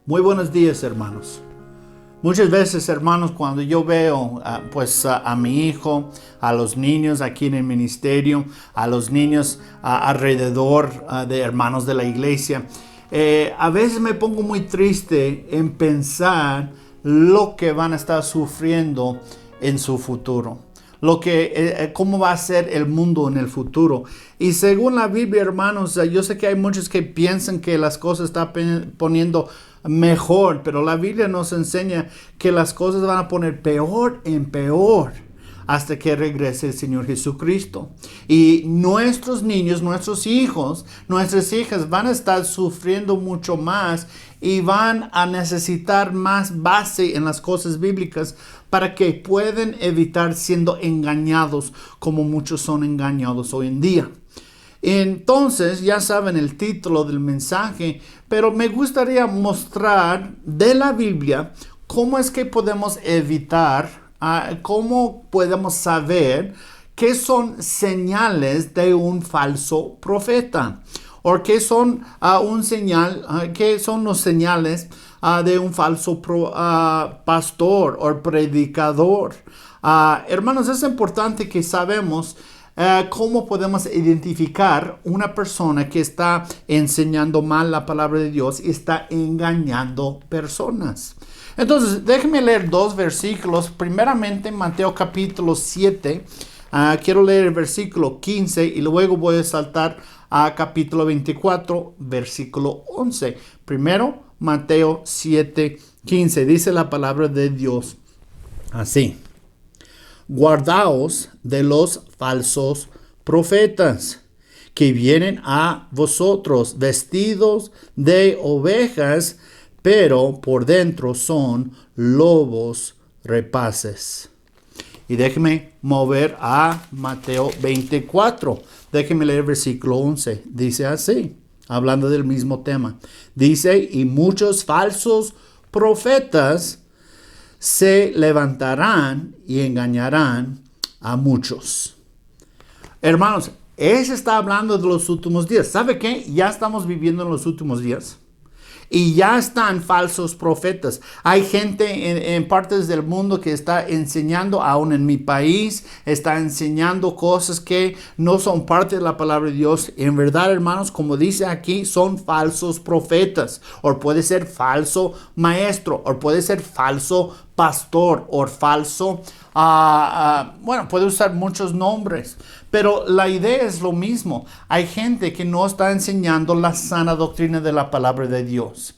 Muy buenos días, hermanos. Muchas veces, hermanos, cuando yo veo a mi hijo, a los niños aquí en el ministerio, a los niños alrededor de hermanos de la iglesia, a veces me pongo muy triste en pensar lo que van a estar sufriendo en su futuro. Cómo va a ser el mundo en el futuro. Y según la Biblia, hermanos, yo sé que hay muchos que piensan que las cosas están poniendo mejor, pero la Biblia nos enseña que las cosas van a poner peor en peor hasta que regrese el Señor Jesucristo. Y nuestros niños, nuestros hijos, nuestras hijas van a estar sufriendo mucho más y van a necesitar más base en las cosas bíblicas para que puedan evitar siendo engañados como muchos son engañados hoy en día. Entonces, ya saben el título del mensaje, pero me gustaría mostrar de la Biblia cómo es que podemos evitar, cómo podemos saber qué son señales de un falso profeta. ¿O qué son qué son los señales de un falso pastor o predicador? Hermanos, es importante que sabemos cómo podemos identificar una persona que está enseñando mal la palabra de Dios y está engañando personas. Entonces, déjenme leer dos versículos. Primeramente, Mateo capítulo 7. Quiero leer el versículo 15 y luego voy a saltar a capítulo 24, versículo 11. Primero, Mateo 7, 15. Dice la palabra de Dios así: guardaos de los falsos profetas que vienen a vosotros vestidos de ovejas, pero por dentro son lobos rapaces. Y déjeme mover a Mateo 24. Déjeme leer el versículo 11. Dice así, hablando del mismo tema. Dice, y muchos falsos profetas se levantarán y engañarán a muchos. Hermanos, ese está hablando de los últimos días. ¿Sabe qué? Ya estamos viviendo en los últimos días. Y ya están falsos profetas. Hay gente en partes del mundo que está enseñando, aún en mi país, está enseñando cosas que no son parte de la palabra de Dios. En verdad, hermanos, como dice aquí, son falsos profetas. O puede ser falso maestro, o puede ser falso pastor, o falso, puede usar muchos nombres. Pero la idea es lo mismo. Hay gente que no está enseñando la sana doctrina de la palabra de Dios.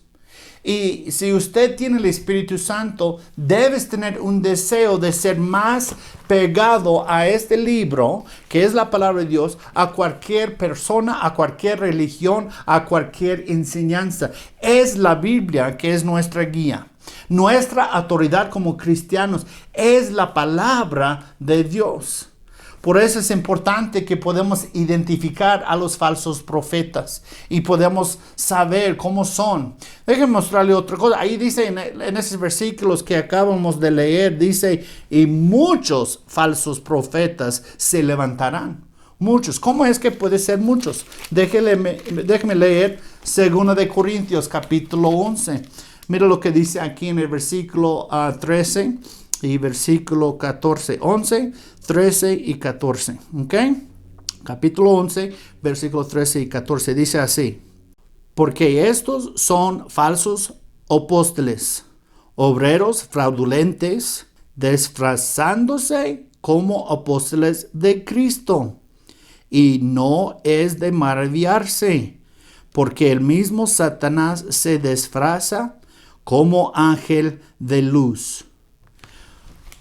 Y si usted tiene el Espíritu Santo, debes tener un deseo de ser más pegado a este libro, que es la palabra de Dios, a cualquier persona, a cualquier religión, a cualquier enseñanza. Es la Biblia que es nuestra guía. Nuestra autoridad como cristianos es la palabra de Dios. Por eso es importante que podamos identificar a los falsos profetas y podemos saber cómo son. Déjenme mostrarle otra cosa. Ahí dice en esos versículos que acabamos de leer, dice, y muchos falsos profetas se levantarán. Muchos. ¿Cómo es que puede ser muchos? Déjenme leer 2 de Corintios capítulo 11. Mira lo que dice aquí en el versículo 13 y versículo 14. 11, 13 y 14. ¿Ok? Capítulo 11, versículos 13 y 14. Dice así: porque estos son falsos apóstoles, obreros fraudulentos, disfrazándose como apóstoles de Cristo. Y no es de maravillarse, porque el mismo Satanás se disfraza como ángel de luz.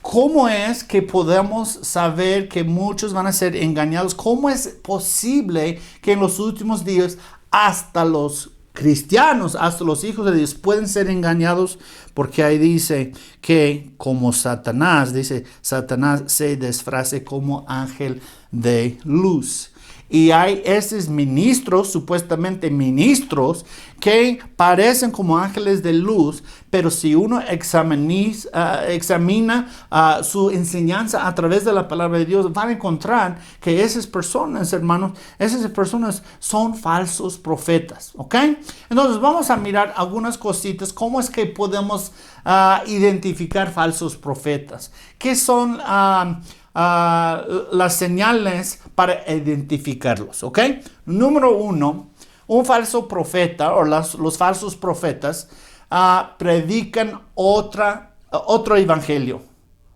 ¿Cómo es que podemos saber que muchos van a ser engañados? ¿Cómo es posible que en los últimos días hasta los cristianos, hasta los hijos de Dios pueden ser engañados? Porque ahí dice que como Satanás se disfrace como ángel de luz. Y hay esos ministros, supuestamente ministros, que parecen como ángeles de luz, pero si uno examina su enseñanza a través de la palabra de Dios, van a encontrar que esas personas, hermanos, esas personas son falsos profetas, ¿ok? Entonces vamos a mirar algunas cositas, cómo es que podemos identificar falsos profetas. ¿Qué son las señales para identificarlos? ¿Ok? Número uno, un falso profeta o los falsos profetas predican otro evangelio.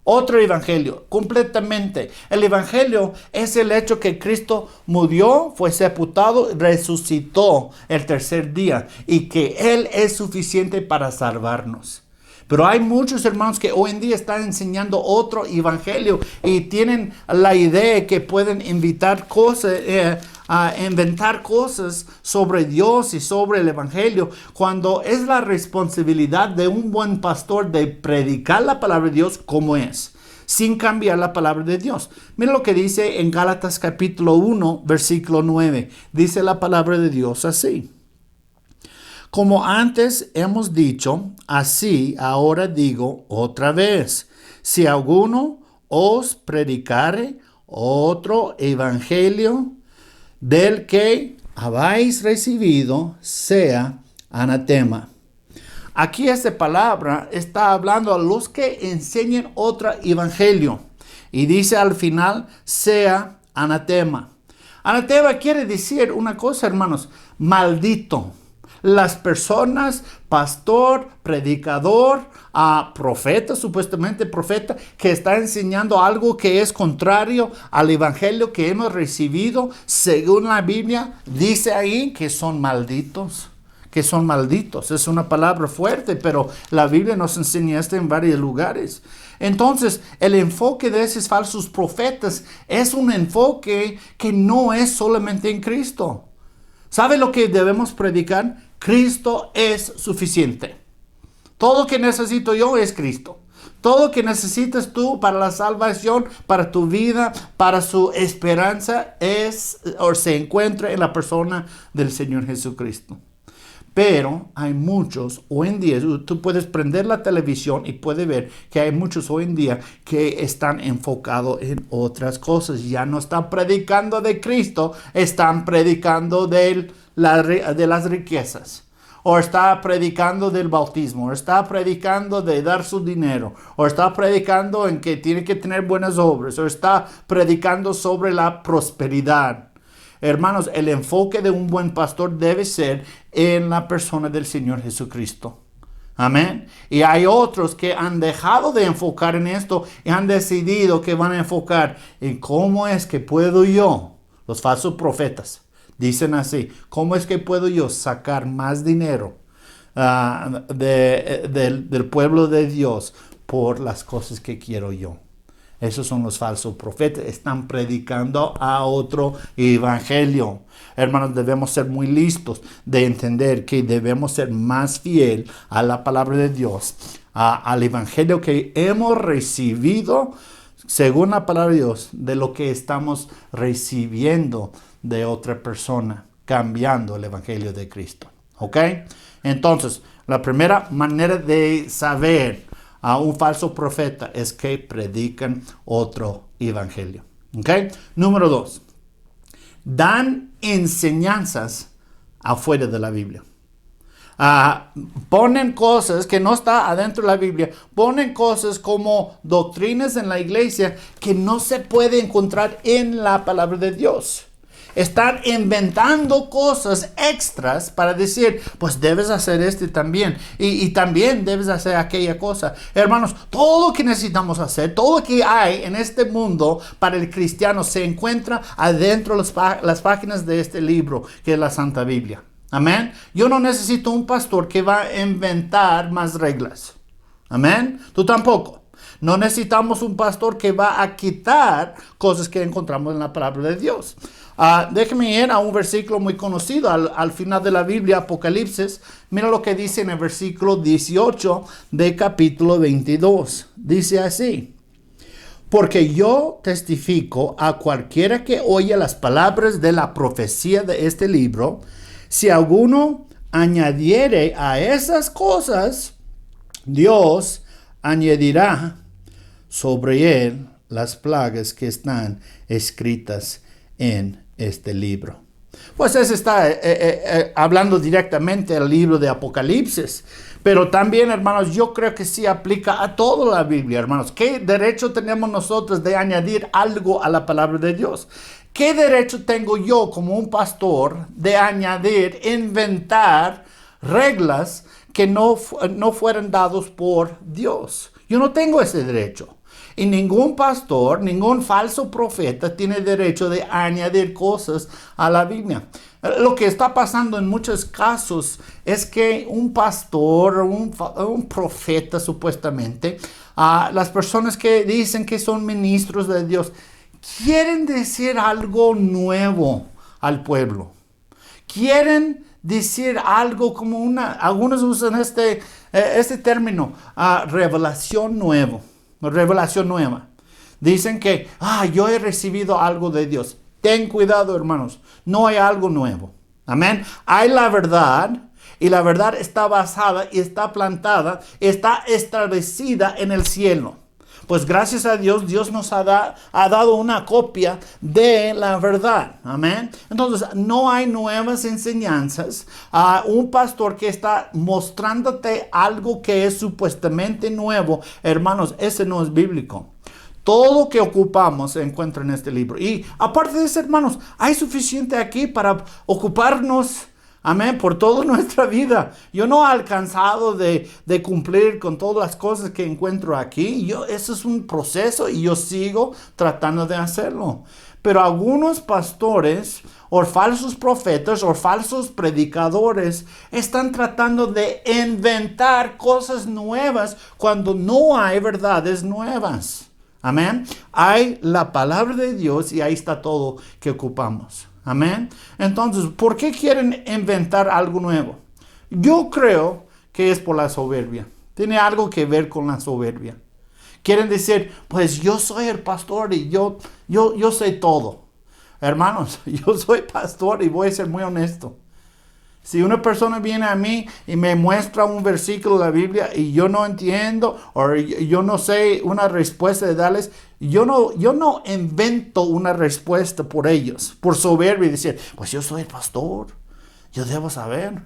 Otro evangelio, completamente. El evangelio es el hecho que Cristo murió, fue sepultado, resucitó el tercer día y que Él es suficiente para salvarnos. Pero hay muchos hermanos que hoy en día están enseñando otro evangelio y tienen la idea que pueden inventar cosas sobre Dios y sobre el evangelio, cuando es la responsabilidad de un buen pastor de predicar la palabra de Dios como es, sin cambiar la palabra de Dios. Mira lo que dice en Gálatas capítulo 1, versículo 9. Dice la palabra de Dios así: como antes hemos dicho, así ahora digo otra vez: si alguno os predicare otro evangelio del que habéis recibido, sea anatema. Aquí esta palabra está hablando a los que enseñan otro evangelio. Y dice al final, sea anatema. Anatema quiere decir una cosa, hermanos: maldito. Las personas, pastor, predicador, profeta, supuestamente profeta, que está enseñando algo que es contrario al evangelio que hemos recibido, según la Biblia, dice ahí que son malditos. Que son malditos. Es una palabra fuerte, pero la Biblia nos enseña esto en varios lugares. Entonces, el enfoque de esos falsos profetas es un enfoque que no es solamente en Cristo. ¿Sabe lo que debemos predicar? Cristo es suficiente. Todo lo que necesito yo es Cristo. Todo lo que necesitas tú para la salvación, para tu vida, para su esperanza, se encuentra en la persona del Señor Jesucristo. Pero hay muchos hoy en día, tú puedes prender la televisión y puedes ver que hay muchos hoy en día que están enfocados en otras cosas. Ya no están predicando de Cristo, están predicando de las riquezas. O está predicando del bautismo, o está predicando de dar su dinero, o está predicando en que tiene que tener buenas obras, o está predicando sobre la prosperidad. Hermanos, el enfoque de un buen pastor debe ser en la persona del Señor Jesucristo. Amén. Y hay otros que han dejado de enfocar en esto y han decidido que van a enfocar en cómo es que puedo yo, los falsos profetas, dicen así: ¿cómo es que puedo yo sacar más dinero del pueblo de Dios por las cosas que quiero yo? Esos son los falsos profetas. Están predicando a otro evangelio. Hermanos, debemos ser muy listos de entender que debemos ser más fiel a la palabra de Dios, al evangelio que hemos recibido según la palabra de Dios, de lo que estamos recibiendo de otra persona, cambiando el evangelio de Cristo. ¿Ok? Entonces, la primera manera de saber a un falso profeta es que predican otro evangelio. ¿Ok? Número 2. Dan enseñanzas afuera de la Biblia. Ponen cosas que no está adentro de la Biblia. Ponen cosas como doctrinas en la iglesia que no se puede encontrar en la palabra de Dios. Están inventando cosas extras para decir, pues debes hacer esto también. Y también debes hacer aquella cosa. Hermanos, todo lo que necesitamos hacer, todo lo que hay en este mundo para el cristiano se encuentra adentro de las páginas de este libro, que es la Santa Biblia. Amén. Yo no necesito un pastor que va a inventar más reglas. Amén. Tú tampoco. No necesitamos un pastor que va a quitar cosas que encontramos en la palabra de Dios. Déjeme ir a un versículo muy conocido al final de la Biblia, Apocalipsis. Mira lo que dice en el versículo 18 de capítulo 22. Dice así: Porque yo testifico a cualquiera que oye las palabras de la profecía de este libro, si alguno añadiere a esas cosas, Dios añadirá sobre él las plagas que están escritas en este libro. Pues eso está hablando directamente al libro de Apocalipsis. Pero también, hermanos, yo creo que sí aplica a toda la Biblia, hermanos. ¿Qué derecho tenemos nosotros de añadir algo a la palabra de Dios? ¿Qué derecho tengo yo como un pastor de añadir, inventar reglas que no fueran dados por Dios? Yo no tengo ese derecho. Y ningún pastor, ningún falso profeta tiene derecho de añadir cosas a la Biblia. Lo que está pasando en muchos casos es que un pastor, un profeta supuestamente, las personas que dicen que son ministros de Dios, quieren decir algo nuevo al pueblo. Quieren decir algo como algunos usan este término, revelación nueva. Dicen que, yo he recibido algo de Dios. Ten cuidado, hermanos. No hay algo nuevo. Amén. Hay la verdad. Y la verdad está basada y está plantada, está establecida en el cielo. Pues gracias a Dios, Dios nos ha dado una copia de la verdad. Amén. Entonces, no hay nuevas enseñanzas. Un pastor que está mostrándote algo que es supuestamente nuevo, hermanos, ese no es bíblico. Todo lo que ocupamos se encuentra en este libro. Y aparte de eso, hermanos, hay suficiente aquí para ocuparnos, amén, por toda nuestra vida. Yo no he alcanzado de cumplir con todas las cosas que encuentro aquí. Eso es un proceso y yo sigo tratando de hacerlo. Pero algunos pastores o falsos profetas o falsos predicadores están tratando de inventar cosas nuevas cuando no hay verdades nuevas. Amén. Hay la palabra de Dios y ahí está todo que ocupamos. Amén. Entonces, ¿por qué quieren inventar algo nuevo? Yo creo que es por la soberbia. Tiene algo que ver con la soberbia. Quieren decir, pues yo soy el pastor y yo sé todo. Hermanos, yo soy pastor y voy a ser muy honesto. Si una persona viene a mí y me muestra un versículo de la Biblia y yo no entiendo o yo no sé una respuesta de darles, yo no invento una respuesta por ellos, por soberbia y decir, pues yo soy el pastor, yo debo saber.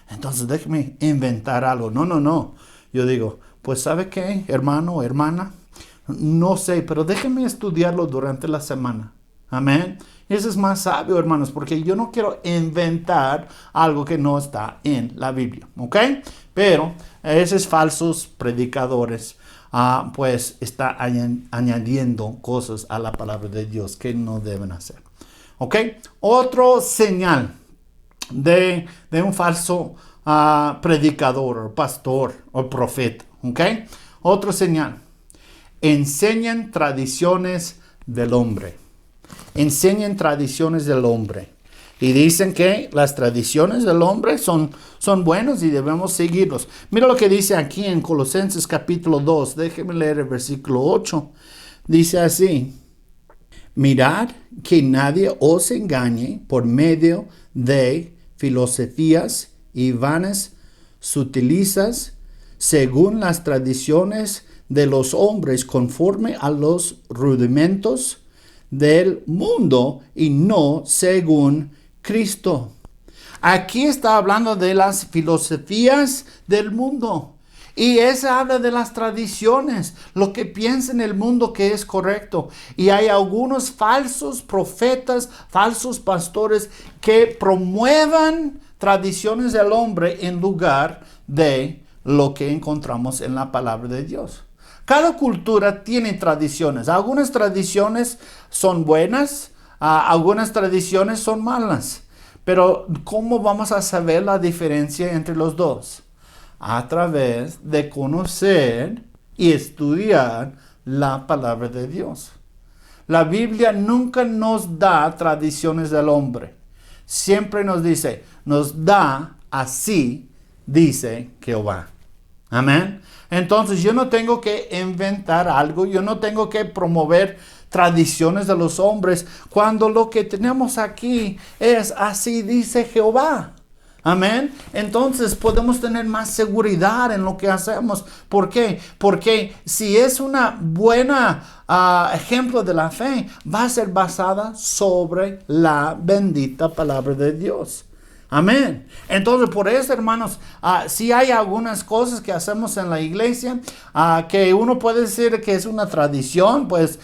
Entonces déjeme inventar algo. No. Yo digo, pues ¿sabe qué, hermano o hermana? No sé, pero déjeme estudiarlo durante la semana. Amén. Eso es más sabio, hermanos, porque yo no quiero inventar algo que no está en la Biblia, ¿ok? Pero esos falsos predicadores, pues está añadiendo cosas a la palabra de Dios que no deben hacer, ¿ok? Otro señal de un falso predicador, o pastor, o profeta, ¿ok? Otro señal, enseñan tradiciones del hombre. Enseñan tradiciones del hombre. Y dicen que las tradiciones del hombre son buenas y debemos seguirlos. Mira lo que dice aquí en Colosenses capítulo 2. Déjenme leer el versículo 8. Dice así. Mirad que nadie os engañe por medio de filosofías y vanas sutilezas, según las tradiciones de los hombres, conforme a los rudimentos del mundo y no según Cristo. Aquí está hablando de las filosofías del mundo. Y eso habla de las tradiciones, lo que piensa en el mundo que es correcto. Y hay algunos falsos profetas, falsos pastores que promuevan tradiciones del hombre en lugar de lo que encontramos en la palabra de Dios. Cada cultura tiene tradiciones. Algunas tradiciones son buenas, algunas tradiciones son malas. Pero ¿cómo vamos a saber la diferencia entre los dos? A través de conocer y estudiar la palabra de Dios. La Biblia nunca nos da tradiciones del hombre. Siempre nos da así, dice Jehová. Amén. Entonces yo no tengo que inventar algo, yo no tengo que promover tradiciones de los hombres, cuando lo que tenemos aquí es así dice Jehová. Amén. Entonces podemos tener más seguridad en lo que hacemos. ¿Por qué? Porque si es una buena ejemplo de la fe, va a ser basada sobre la bendita palabra de Dios. Amén. Entonces, por eso, hermanos, sí hay algunas cosas que hacemos en la iglesia que uno puede decir que es una tradición. Pues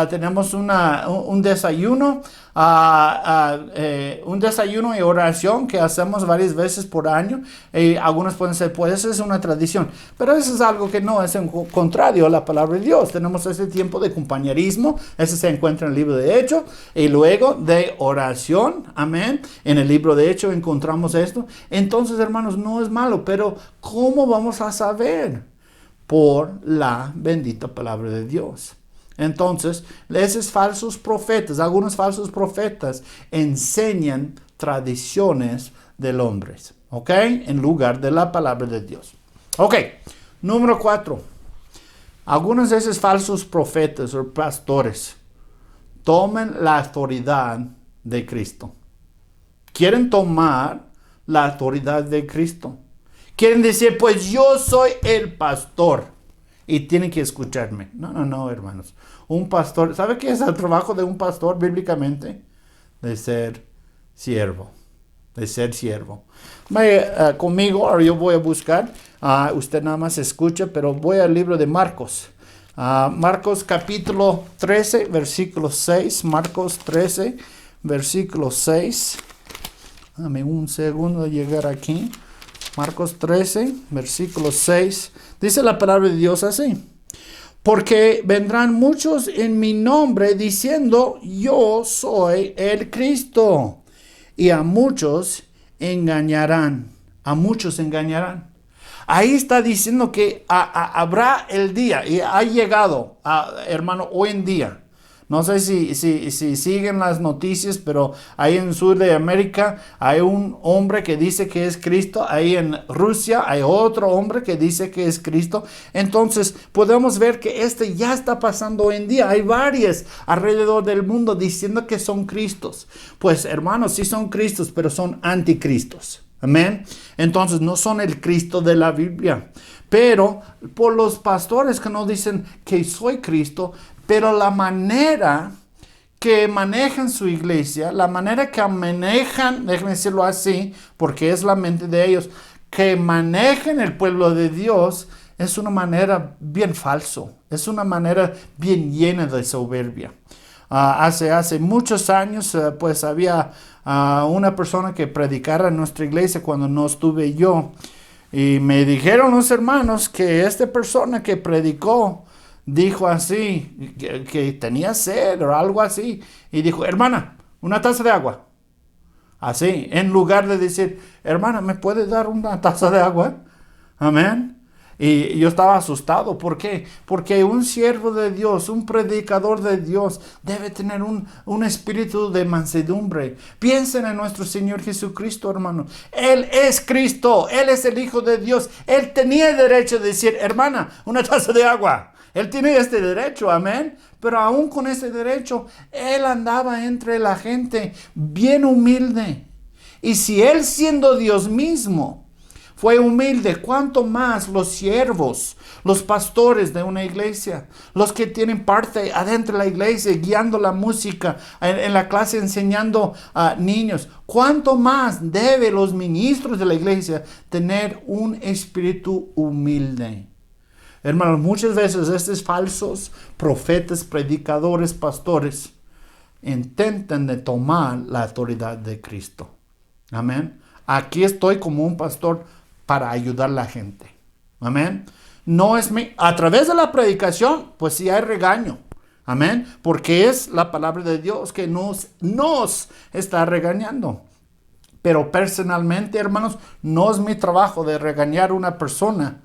tenemos un desayuno, un desayuno y oración que hacemos varias veces por año. Y algunos pueden decir, pues eso es una tradición. Pero eso es algo que no es en contrario a la palabra de Dios. Tenemos ese tiempo de compañerismo. Ese se encuentra en el libro de Hechos. Y luego de oración. Amén. En el libro de Hechos encontramos esto. Entonces, hermanos, no es malo. Pero ¿cómo vamos a saber? Por la bendita palabra de Dios. Entonces, esos falsos profetas, algunos falsos profetas enseñan tradiciones del hombre, ¿ok? En lugar de la palabra de Dios. Ok, número 4. Algunos de esos falsos profetas o pastores toman la autoridad de Cristo. Quieren tomar la autoridad de Cristo. Quieren decir, pues yo soy el pastor. Y tienen que escucharme. No, hermanos. Un pastor, ¿sabe qué es el trabajo de un pastor bíblicamente? De ser siervo. De ser siervo. Vaya conmigo, ahora yo voy a buscar. Usted nada más escucha, pero voy al libro de Marcos. Marcos capítulo 13, versículo 6. Marcos 13, versículo 6. Dame un segundo de llegar aquí. Marcos 13, versículo 6. Dice la palabra de Dios así. Porque vendrán muchos en mi nombre diciendo, yo soy el Cristo. Y a muchos engañarán. A muchos engañarán. Ahí está diciendo que habrá el día, y ha llegado, hermano, hoy en día. No sé si siguen las noticias, pero ahí en Sudamérica hay un hombre que dice que es Cristo. Ahí en Rusia hay otro hombre que dice que es Cristo. Entonces podemos ver que ya está pasando hoy en día. Hay varios alrededor del mundo diciendo que son Cristos. Pues hermanos, sí son Cristos, pero son anticristos. Amén. Entonces no son el Cristo de la Biblia. Pero por los pastores que no dicen que soy Cristo, pero la manera que manejan su iglesia, la manera que manejan, déjenme decirlo así, porque es la mente de ellos, que manejan el pueblo de Dios, es una manera bien falso, es una manera bien llena de soberbia. Hace muchos años, pues había una persona que predicara en nuestra iglesia cuando no estuve yo, y me dijeron los hermanos que esta persona que predicó, dijo así, que tenía sed o algo así. Y dijo, hermana, una taza de agua. Así, en lugar de decir, hermana, ¿me puede dar una taza de agua? Amén. Y yo estaba asustado. ¿Por qué? Porque un siervo de Dios, un predicador de Dios, debe tener un espíritu de mansedumbre. Piensen en nuestro Señor Jesucristo, hermano. Él es Cristo. Él es el Hijo de Dios. Él tenía el derecho de decir, hermana, una taza de agua. Él tiene este derecho, amén. Pero aún con ese derecho, él andaba entre la gente bien humilde. Y si él siendo Dios mismo fue humilde, ¿cuánto más los siervos, los pastores de una iglesia, los que tienen parte adentro de la iglesia, guiando la música, en la clase enseñando a niños? ¿Cuánto más deben los ministros de la iglesia tener un espíritu humilde? Hermanos, muchas veces estos falsos profetas, predicadores, pastores, intentan de tomar la autoridad de Cristo. Amén. Aquí estoy como un pastor para ayudar a la gente. Amén. No es a través de la predicación, pues sí hay regaño. Amén. Porque es la palabra de Dios que nos está regañando. Pero personalmente, hermanos, no es mi trabajo de regañar a una persona.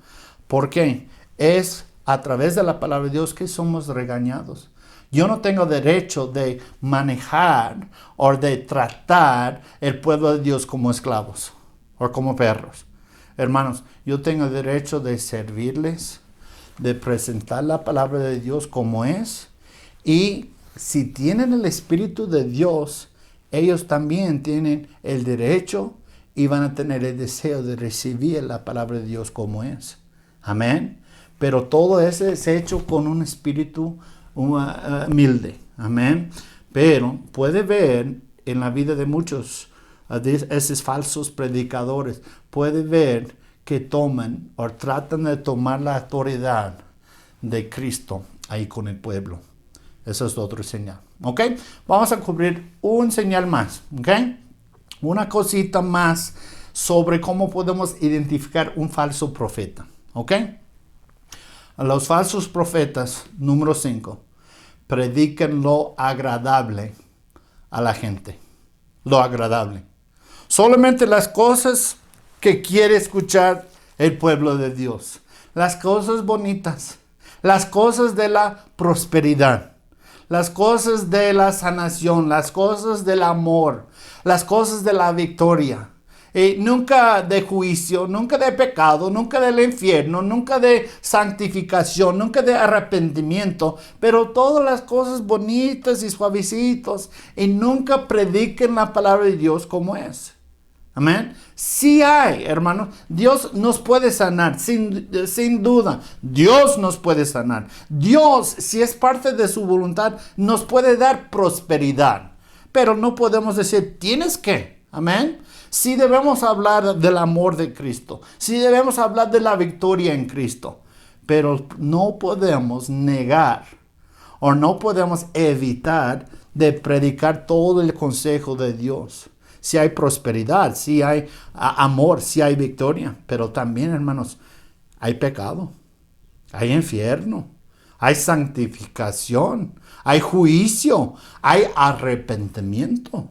¿Por qué? Es a través de la palabra de Dios que somos regañados. Yo no tengo derecho de manejar o de tratar el pueblo de Dios como esclavos o como perros. Hermanos, yo tengo el derecho de servirles, de presentar la palabra de Dios como es. Y si tienen el Espíritu de Dios, ellos también tienen el derecho y van a tener el deseo de recibir la palabra de Dios como es. Amén. Pero todo eso es hecho con un espíritu humilde. Amén. Pero puede ver en la vida de muchos de esos falsos predicadores, puede ver que toman o tratan de tomar la autoridad de Cristo ahí con el pueblo. Eso es otro señal. ¿Ok? Vamos a cubrir un señal más. ¿Ok? Una cosita más sobre cómo podemos identificar un falso profeta. ¿Ok? Los falsos profetas, número 5, predican lo agradable a la gente. Lo agradable. Solamente las cosas que quiere escuchar el pueblo de Dios. Las cosas bonitas. Las cosas de la prosperidad. Las cosas de la sanación. Las cosas del amor. Las cosas de la victoria. Nunca de juicio, nunca de pecado, nunca del infierno, nunca de santificación, nunca de arrepentimiento, pero todas las cosas bonitas y suavecitos, y nunca prediquen la palabra de Dios como es. Amén. Sí hay, hermanos, Dios nos puede sanar, sin duda. Dios nos puede sanar. Dios, si es parte de su voluntad, nos puede dar prosperidad. Pero no podemos decir, tienes que. Amén. Sí debemos hablar del amor de Cristo. Sí debemos hablar de la victoria en Cristo. Pero no podemos negar o no podemos evitar de predicar todo el consejo de Dios. Si hay prosperidad, si hay amor, si hay victoria. Pero también, hermanos, hay pecado, hay infierno, hay santificación, hay juicio, hay arrepentimiento.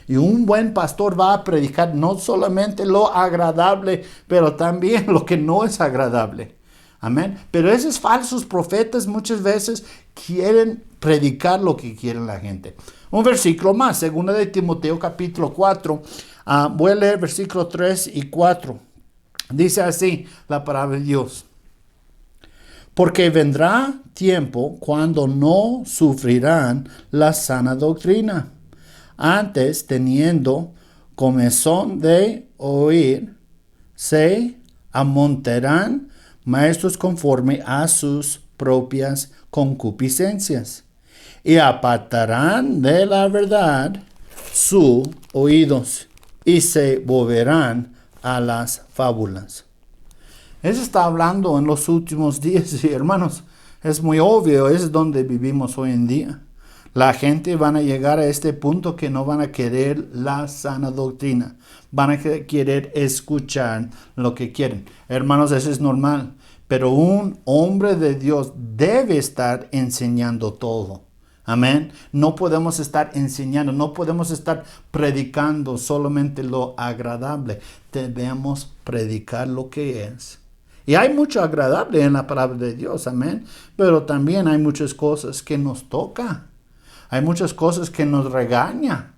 Y un buen pastor va a predicar no solamente lo agradable, pero también lo que no es agradable. Amén. Pero esos falsos profetas muchas veces quieren predicar lo que quiere la gente. Un versículo más, segunda de Timoteo capítulo 4. Voy a leer versículos 3 y 4. Dice así la palabra de Dios. Porque vendrá tiempo cuando no sufrirán la sana doctrina. Antes, teniendo comezón de oír, se amontarán maestros conforme a sus propias concupiscencias, y apartarán de la verdad sus oídos, y se volverán a las fábulas. Eso está hablando en los últimos días, y hermanos, es muy obvio, es donde vivimos hoy en día. La gente van a llegar a este punto que no van a querer la sana doctrina. Van a querer escuchar lo que quieren. Hermanos, eso es normal. Pero un hombre de Dios debe estar enseñando todo. Amén. No podemos estar enseñando, no podemos estar predicando solamente lo agradable. Debemos predicar lo que es. Y hay mucho agradable en la palabra de Dios. Amén. Pero también hay muchas cosas que nos toca. Hay muchas cosas que nos regaña.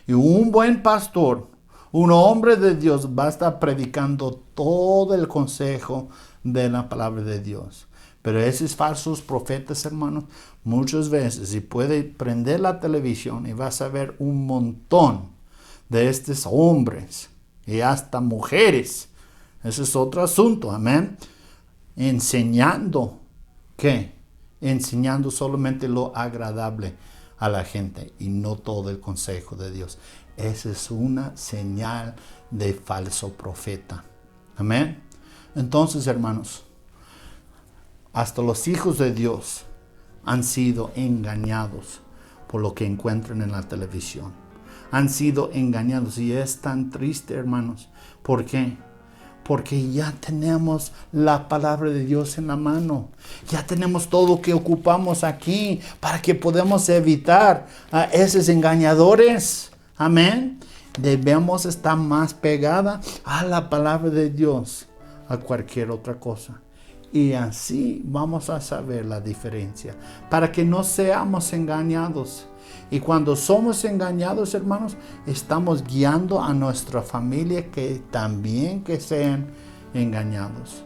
Y un buen pastor, un hombre de Dios, va a estar predicando todo el consejo de la palabra de Dios. Pero esos falsos profetas, hermanos, muchas veces, y puede prender la televisión y vas a ver un montón de estos hombres y hasta mujeres. Ese es otro asunto, amén. Enseñando, ¿qué? Enseñando solamente lo agradable a la gente y no todo el consejo de Dios. Esa es una señal de falso profeta. Amén. Entonces, hermanos, hasta los hijos de Dios han sido engañados por lo que encuentran en la televisión. Han sido engañados y es tan triste, hermanos. ¿Por qué? Porque ya tenemos la palabra de Dios en la mano. Ya tenemos todo lo que ocupamos aquí para que podamos evitar a esos engañadores. Amén. Debemos estar más pegada a la palabra de Dios a cualquier otra cosa. Y así vamos a saber la diferencia. Para que no seamos engañados. Y cuando somos engañados, hermanos, estamos guiando a nuestra familia que también que sean engañados.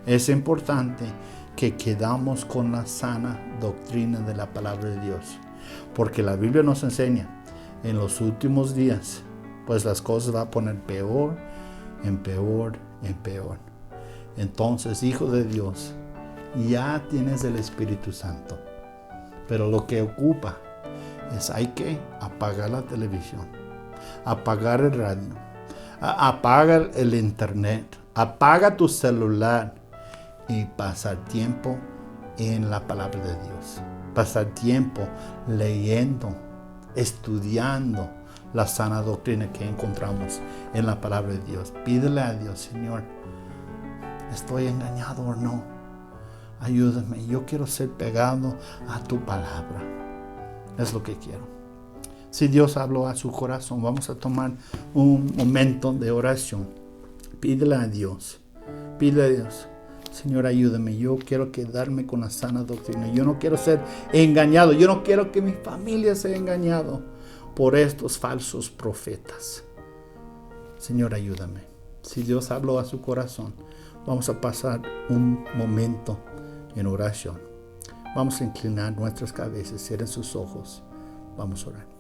Es importante que quedamos con la sana doctrina de la palabra de Dios, porque la Biblia nos enseña en los últimos días, pues las cosas van a poner peor, en peor, en peor. Entonces, hijo de Dios, ya tienes el Espíritu Santo, pero lo que ocupa es hay que apagar la televisión, apagar el radio, apaga el internet, apaga tu celular y pasar tiempo en la palabra de Dios. Pasar tiempo leyendo, estudiando la sana doctrina que encontramos en la palabra de Dios. Pídele a Dios, Señor, ¿estoy engañado o no? Ayúdame, yo quiero ser pegado a tu palabra. Es lo que quiero. Si Dios habló a su corazón, vamos a tomar un momento de oración. Pídele a Dios. Pídele a Dios. Señor, ayúdame. Yo quiero quedarme con la sana doctrina. Yo no quiero ser engañado. Yo no quiero que mi familia sea engañado por estos falsos profetas. Señor, ayúdame. Si Dios habló a su corazón, vamos a pasar un momento en oración. Vamos a inclinar nuestras cabezas, cierren sus ojos. Vamos a orar.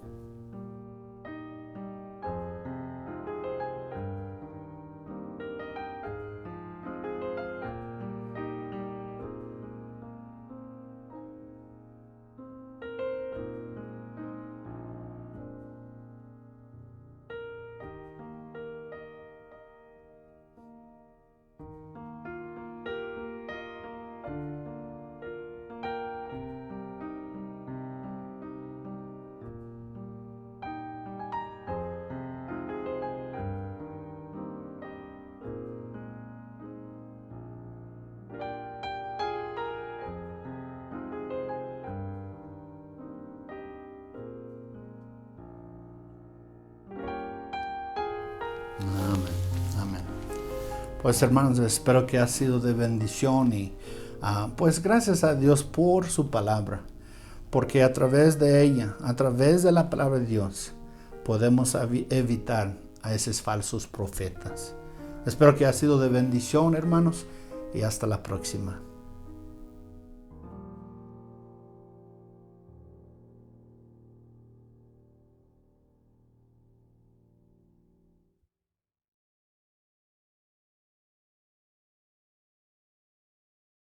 Amén. Pues hermanos, espero que ha sido de bendición y pues gracias a Dios por su palabra, porque a través de ella, a través de la palabra de Dios, podemos evitar a esos falsos profetas. Espero que ha sido de bendición, hermanos, y hasta la próxima.